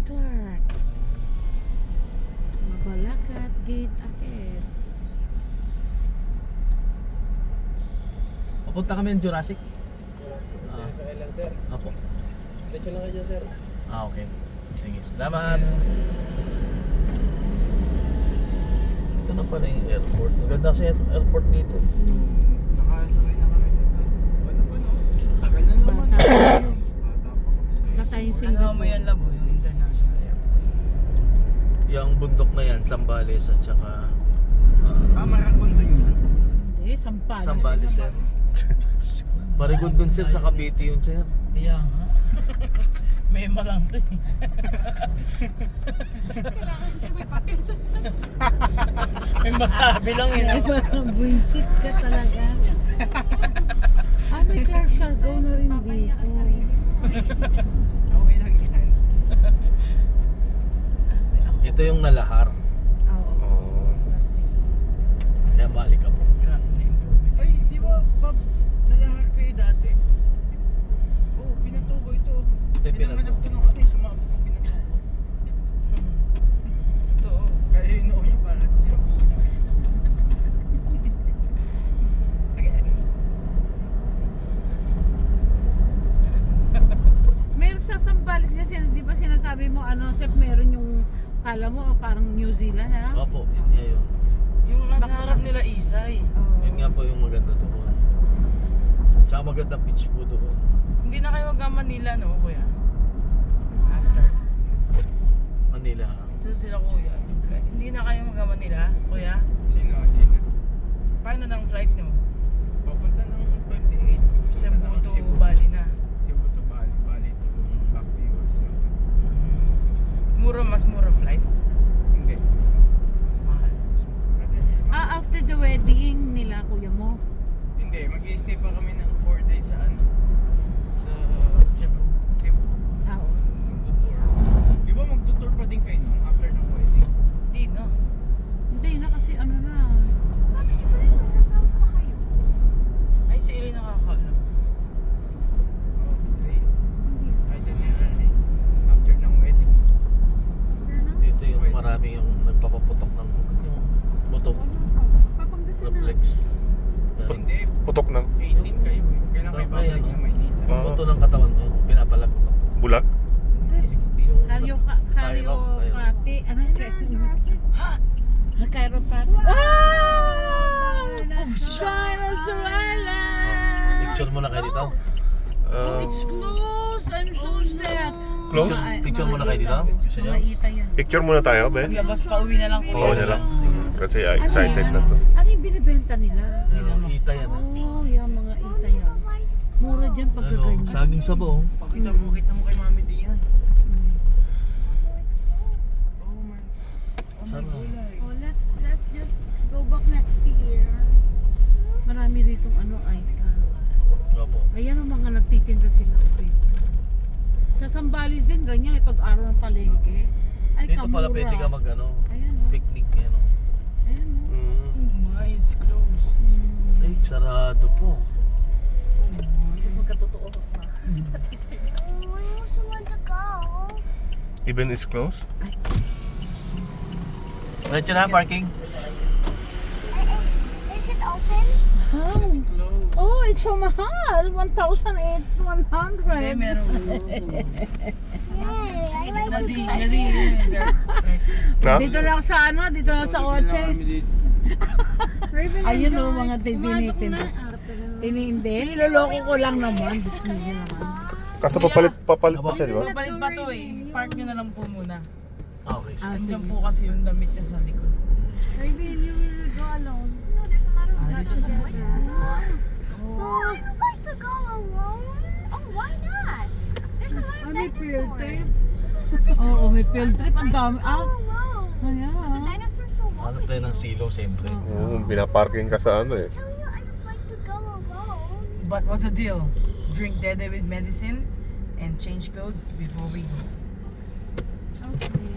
Clark. Mabalakat gate ahead. Papunta kami ng Jurassic. Sa Island, sir. Apo. Diretso lang kayo dyan, sir. Okay. Sige, salamat. Ito na pala yung airport. Maganda kasi airport dito. Nakasakay na kami dito. Ano ba no? Tagal na naman. Bata tayo. Bata pa kami. Bata tayong Ano Singapore. mo yan, Labo? Yung international airport. Yung bundok na yan, Zambales at saka Maragon dun yun. Hindi, Sampales. Zambales, sir. Marigondon, sir, sa Cavite yun, sir. Kaya nga. May malang to eh. Kailangan siya may papel sa May masabi lang eh. Ay, parang buisit ka talaga. May Clark shall go na rin dito. Okay lang yan. Ito yung nalahar. Oo. Kaya balik ako. Grabe na improvement. Ay, di ba, Bob, nalahar kayo dati? Oo, pinatubo ito. Ito yung Pinanganak pinatubo. to ng ano, sumabot ng pinatubo. Ito, kaya yung noo niya parang sinabuo niya. Again. Meron sa Sampales kasi, di ba sinasabi mo, Sep, meron yung, kala mo, parang New Zealand, ha? Opo, yun nga yun. Yung nagharap nila Isay. Oo. Yun nga po yung maganda doon. Tsaka maganda beach po doon. Hindi na kayo mag Manila, no, kuya? After. Manila. Ito sila, kuya. Hindi na kayo mag Manila, kuya? Sino? Sino? Paano ng flight nyo? Papunta ng 28. Cebu to Bali na. Cebu to Bali. Bali to back to yours. Mas mura flight. Hindi. Mas mahal. After the wedding nila, kuya mo. Hindi, mag-i-stay pa kami ng 4 days sa ano? Sa Cebu. Cebu. Oo. Magtutour. Di ba magtutour pa din kayo nung after ng wedding? Hindi na. Hindi na kasi na. Sabi niyo pa rin nasa South pa kayo. Ay, si Ili nakakaalam. Oh, late. Itinerary. After ng wedding. Dito yung marami yung nagpapaputok ng yung butok. Papanggasan na. Reflex. Hindi, Putok ng 18 kayo eh. Kailan kayo Ay, babalik ano? ng Maynila? Yung buto ng katawan mo, yung pinapalagutok. bulag. Hindi. Yung Karyopati. Ano yung Chiropati. Venezuela! Picture mo na kayo dito? It's close! I'm so sad. Close? Picture mo na kayo dito? Gusto nyo? Mga ita yan. Picture muna tayo, be. Paglabas pa uwi na lang po. Oo na lang. Kasi excited na to. Ano yung binibenta nila? Ano, ita yan. Oh, yung mga ita yan. Mura dyan pag Ano, gaganyan. saging sabo. Pakita mo kay Mami Dian. Oh my. Oh my Sarap. gulay. Oh, let's just go back next year. Marami ditong ita. Opo. Ayan ang mga nagtitinda sila. Sa Sambales din, ganyan. Pag-araw ng palengke. Ay, Dito pala kamura. pwede ka mag Ayan o. picnic yan. Oh. Ayan o. Oh my, it's closed. Ay, sarado po. Magkatotoo ka. Oh, I also want to go. Even is close? Diretso na, parking. Is it open? How? Close. Oh, it's so mahal. 1,100. Hindi, meron. Yay, I like to Nadi, go. nadi. Na? Dito lang sa dito lang sa kotse. Ayun o, mga tinitin. Tinindi. Niloloko ko lang naman. Bismillah naman. Kaso papalit pa siya, di ba? Papalit pa to eh. Park nyo na lang po muna. Okay, sige. Andiyan po kasi yung damit niya sa likod. Maybe you will go alone. No, there's a lot of boys. Oh, I would like to go alone. Oh, why not? There's a lot of May field trip. dinosaurs. Oo, may field trip. Ang dami. Go alone. The Ayan. dinosaurs will walk Hanap with tayo you. ng silo, siyempre. Oo, binaparking ka sa ano eh. Tell you I would like to go alone. But what's the deal? Drink Dede with medicine and change clothes before we go. Okay.